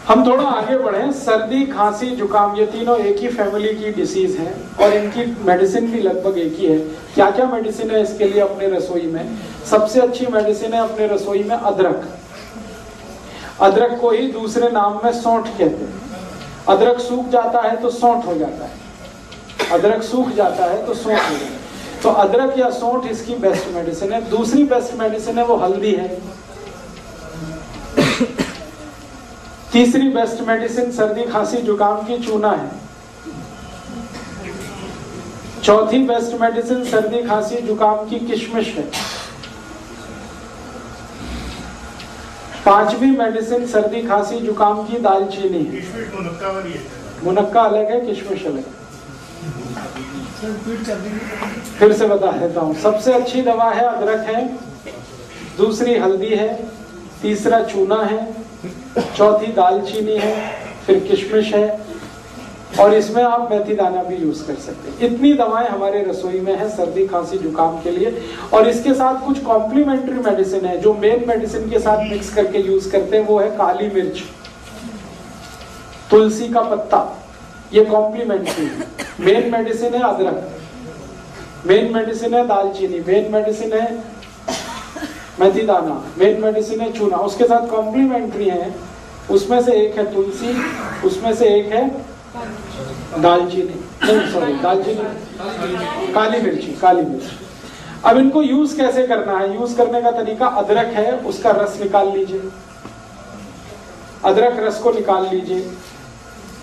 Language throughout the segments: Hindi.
हम थोड़ा आगे बढ़े। सर्दी, खांसी, जुकाम, ये तीनों एक ही फैमिली की डिसीज हैं और इनकी मेडिसिन भी लगभग एक ही है। क्या क्या मेडिसिन है इसके लिए अपने रसोई में? सबसे अच्छी मेडिसिन है अपने रसोई में अदरक। अदरक को ही दूसरे नाम में सौंठ कहते हैं। अदरक सूख जाता है तो सौंठ हो जाता है, अदरक सूख जाता है तो सौंठ हो जाता है। तो अदरक या सौंठ इसकी बेस्ट मेडिसिन है। दूसरी बेस्ट मेडिसिन है वो हल्दी है। तीसरी बेस्ट मेडिसिन सर्दी, खांसी, जुकाम की चूना है। चौथी बेस्ट मेडिसिन सर्दी, खांसी, जुकाम की किशमिश है। पांचवी मेडिसिन सर्दी, खांसी, जुकाम की दालचीनी है। मुनक्का अलग है, किशमिश अलग है। फिर से बता देता हूँ। सबसे अच्छी दवा है अदरक है, दूसरी हल्दी है, तीसरा चूना है, चौथी दालचीनी है, फिर किशमिश है और इसमें आप मेथी दाना भी यूज कर सकते हैं। इतनी दवाएं हमारे रसोई में है सर्दी, खांसी, जुकाम के लिए। और इसके साथ कुछ कॉम्प्लीमेंट्री मेडिसिन है जो मेन मेडिसिन के साथ मिक्स करके यूज करते हैं। वो है काली मिर्च, तुलसी का पत्ता, ये कॉम्प्लीमेंट्री है। मेन मेडिसिन है अदरक, मेन मेडिसिन है दालचीनी, मेन मेडिसिन है मेथी दाना, मेन मेडिसिन है चूना। उसके साथ कॉम्प्लीमेंट्री है, उसमें से एक है तुलसी, उसमें से एक है दालचीनी, नहीं सॉरी दालचीनी, काली मिर्ची, काली मिर्ची। अब इनको यूज कैसे करना है? यूज करने का तरीका, अदरक है उसका रस निकाल लीजिए, अदरक रस को निकाल लीजिए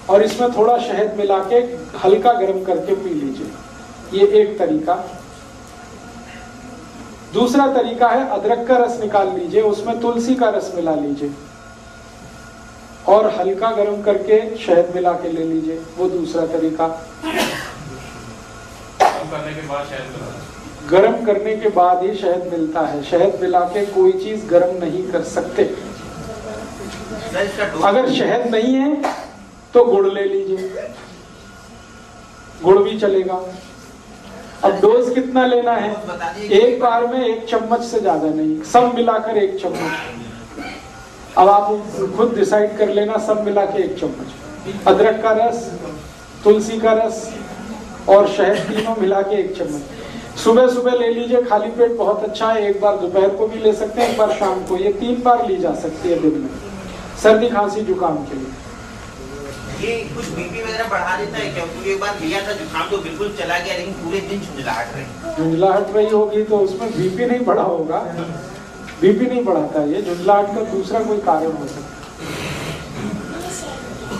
और इसमें थोड़ा शहद मिला के हल्का गर्म करके पी लीजिए, ये एक तरीका। दूसरा तरीका है अदरक का रस निकाल लीजिए, उसमें तुलसी का रस मिला लीजिए और हल्का गर्म करके शहद मिला के ले लीजिए, वो दूसरा तरीका। गर्म करने के बाद ही शहद मिलता है, शहद मिला के कोई चीज गर्म नहीं कर सकते। अगर शहद नहीं है तो गुड़ ले लीजिए, गुड़ भी चलेगा। अब डोज कितना लेना है? एक बार में 1 चम्मच से ज्यादा नहीं, सब मिलाकर 1 चम्मच। अब आप खुद डिसाइड कर लेना, सब मिला के 1 चम्मच। अदरक का रस, तुलसी का रस और शहद तीनों मिला के 1 चम्मच। सुबह सुबह ले लीजिए, खाली पेट बहुत अच्छा है। एक बार दोपहर को भी ले सकते हैं, एक बार शाम को। ये 3 बार ली जा सकती है दिन में, सर्दी, खांसी, जुकाम के लिए। ये कुछ बीपी वगैरह बढ़ा देता है क्या? क्योंकि एक बार लिया था जुकाम तो बिल्कुल चला गया, लेकिन पूरे दिन झुंझलाहट रही। झुंझलाहट रही होगी तो उसमें बीपी नहीं बढ़ा होगा, बीपी नहीं बढ़ाता ये, झुंझलाहट का दूसरा कोई कारण हो सकता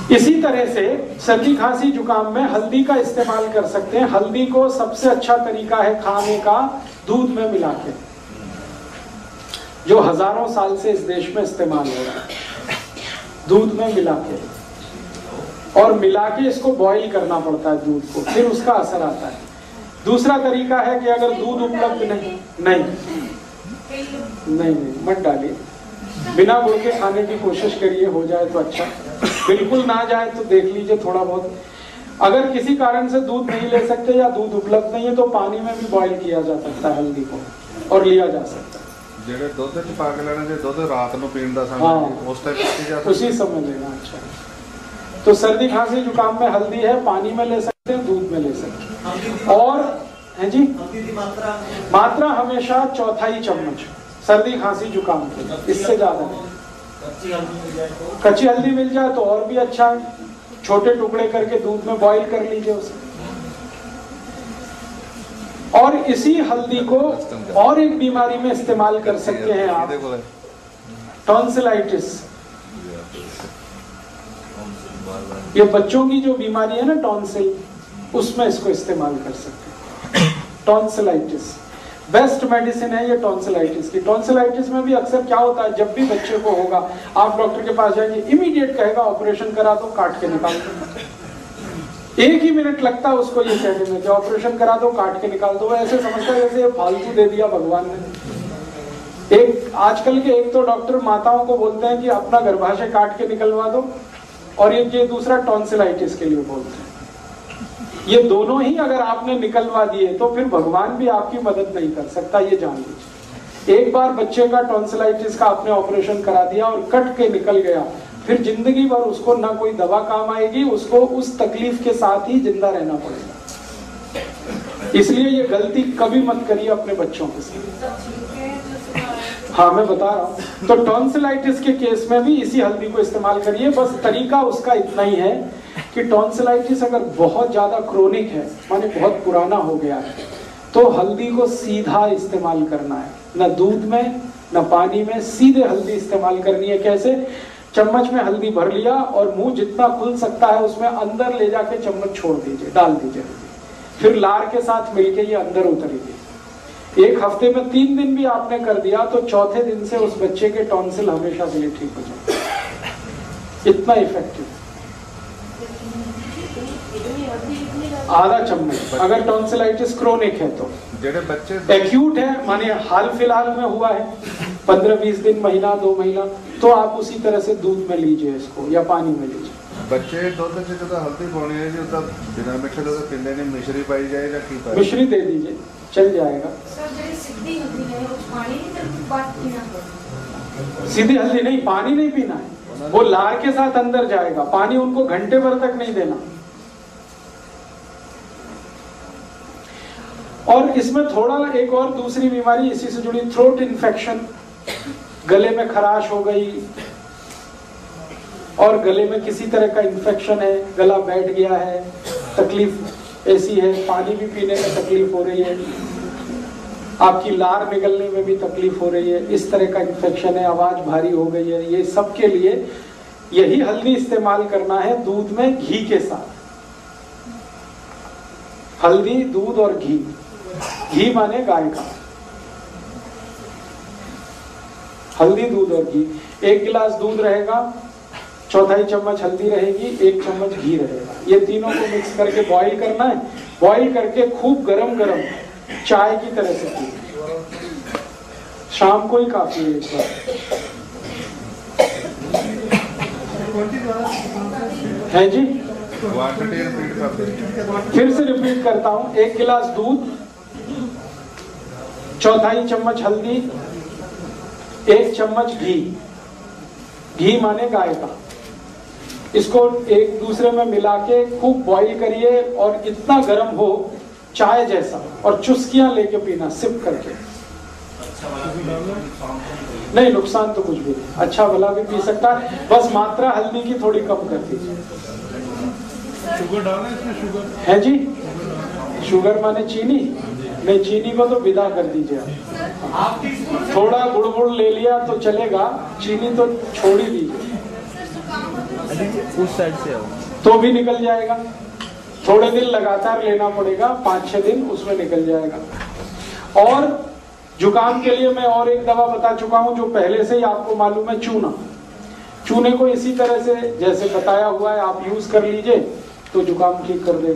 है। इसी तरह से सर्दी, खांसी, जुकाम में हल्दी का इस्तेमाल कर सकते हैं। हल्दी को सबसे अच्छा तरीका है खाने का दूध में मिला के, जो हजारों साल से इस देश में इस्तेमाल हो रहा है। दूध में मिला के और मिला के इसको बॉईल करना पड़ता है दूध को, फिर उसका असर आता है। दूसरा तरीका है कि अगर दूध उपलब्ध नहीं मत डालिए, बिना गुड़ के खाने की कोशिश करिए, हो जाए तो अच्छा, बिल्कुल ना जाए तो देख लीजिए थोड़ा बहुत। अगर किसी कारण से दूध नहीं ले सकते या दूध उपलब्ध नहीं है तो पानी में भी बॉईल किया जा सकता है हल्दी को और लिया जा सकता है। ਜਿਹੜੇ ਦੁੱਧ ਚ ਪਾ ਕੇ ਲੈਣਾ, ਜੇ ਦੁੱਧ ਰਾਤ ਨੂੰ ਪੀਣ ਦਾ समय उस टाइप पी जा सकता है, उसी समय लेना। अच्छा, तो सर्दी, खांसी, जुकाम में हल्दी है, पानी में ले सकते हैं, दूध में ले सकते हैं। और है जी, मात्रा हमेशा 1/4 चम्मच सर्दी, खांसी, जुकाम के, इससे ज्यादा नहीं। कच्ची हल्दी मिल जाए तो और भी अच्छा है, छोटे टुकड़े करके दूध में बॉईल कर लीजिए उसे। और इसी हल्दी को और एक बीमारी में इस्तेमाल कर सकते हैं आप, टॉन्सिलाइटिस। ये बच्चों की जो बीमारी है ना टॉन्सिल, उसमें इसको इस्तेमाल कर सकते हैं। टॉन्सिलाइटिस बेस्ट मेडिसिन है ये टॉन्सिलाइटिस की। टॉन्सिलाइटिस में भी अक्सर क्या होता है, जब भी बच्चे को होगा आप डॉक्टर के पास जाएंगे, इमीडिएट कहेगा ऑपरेशन करा दो, काट के निकाल दो। 1 ही मिनट लगता है उसको ये कहने में कि ऑपरेशन करा दो, काट के निकाल दो। ऐसे समझता है जैसे फालतू दे दिया भगवान ने। एक आजकल के एक तो डॉक्टर माताओं को बोलते हैं कि अपना गर्भाशय काट के निकलवा दो, और ये दूसरा टॉन्सिलाइटिस के लिए बोलते हैं। ये दोनों ही अगर आपने निकलवा दिए तो फिर भगवान भी आपकी मदद नहीं कर सकता, ये जान लीजिए। एक बार बच्चे का टॉन्सिलाइटिस का आपने ऑपरेशन करा दिया और कट के निकल गया, फिर जिंदगी भर उसको ना कोई दवा काम आएगी, उसको उस तकलीफ के साथ ही जिंदा रहना पड़ेगा। इसलिए ये गलती कभी मत करिए अपने बच्चों के साथ। हाँ मैं बता रहा हूँ। तो टॉन्सिलाइटिस के केस में भी इसी हल्दी को इस्तेमाल करिए। बस तरीका उसका इतना ही है कि टॉन्सिलाइटिस अगर बहुत ज्यादा क्रोनिक है, माने बहुत पुराना हो गया है, तो हल्दी को सीधा इस्तेमाल करना है, न दूध में न पानी में, सीधे हल्दी इस्तेमाल करनी है। कैसे? चम्मच में हल्दी भर लिया और मुंह जितना खुल सकता है उसमें अंदर ले जाके चम्मच छोड़ दीजिए, डाल दीजिए, फिर लार के साथ मिलके ये अंदर उतरेगी। एक हफ्ते में 3 दिन भी आपने कर दिया तो चौथे दिन से उस बच्चे के टॉन्सिल हमेशा के लिए ठीक हो जाए। इतना इफेक्टिव। आधा चम्मच अगर टॉन्सिलाइटिस क्रोनिक है तो। जेडे बच्चे एक्यूट है, माने हाल फिलहाल में हुआ है 15-20 दिन, महीना 2 महीना, तो आप उसी तरह से दूध में लीजिए इसको या पानी में लीजिए। बच्चे दूध से जो हल्दी पानी है जो तब बिना मिठे दूध पीने ने मिश्री पाई जाए या की पाई? मिश्री दे दीजिए, चल जाएगा। सर जो सीधी हल्दी है उस पानी नहीं बात पीना। सीधी हल्दी नहीं, पानी नहीं पीना है, वो लार के साथ अंदर जाएगा। पानी उनको घंटे भर तक नहीं देना। और इसमें थोड़ा एक और दूसरी बीमारी इसी से जुड़ी, थ्रोट इन्फेक्शन, गले में खराश हो गई और गले में किसी तरह का इन्फेक्शन है, गला बैठ गया है, तकलीफ ऐसी है, पानी भी पीने में तकलीफ हो रही है, आपकी लार निकलने में भी तकलीफ हो रही है, इस तरह का इन्फेक्शन है, आवाज भारी हो गई है, ये सब के लिए यही हल्दी इस्तेमाल करना है दूध में घी के साथ। हल्दी, दूध और घी। घी माने गाय का। हल्दी, दूध और घी। 1 गिलास दूध रहेगा, 1/4 चम्मच हल्दी रहेगी, 1 चम्मच घी रहेगा। ये तीनों को मिक्स करके बॉईल करना है। बॉईल करके खूब गरम गरम चाय की तरह से पीना। शाम को ही काफी है एक बार। है जी, फिर से रिपीट करता हूं। 1 गिलास दूध, 1/4 चम्मच हल्दी, 1 चम्मच घी। घी माने गाय का। इसको एक दूसरे में मिला के खूब बॉईल करिए और इतना गर्म हो चाय जैसा, और चुस्कियां लेके पीना, सिप करके। नहीं, नुकसान तो कुछ भी नहीं, अच्छा भला भी पी सकता है, बस मात्रा हल्दी की थोड़ी कम कर दीजिए। शुगर डालना इसमें? शुगर है जी, शुगर माने चीनी? नहीं, चीनी को तो विदा कर दीजिए आप। थोड़ा गुड़ ले लिया तो चलेगा, चीनी तो छोड़ ही दीजिए। उस साइड से तो भी निकल जाएगा। थोड़े दिन लगातार लेना पड़ेगा, 5-6 दिन उसमें निकल जाएगा। और जुकाम के लिए मैं और एक दवा बता चुका हूं जो पहले से ही आपको मालूम है, चूना। चूने को इसी तरह से जैसे बताया हुआ है आप यूज कर लीजिए तो जुकाम ठीक कर देगा।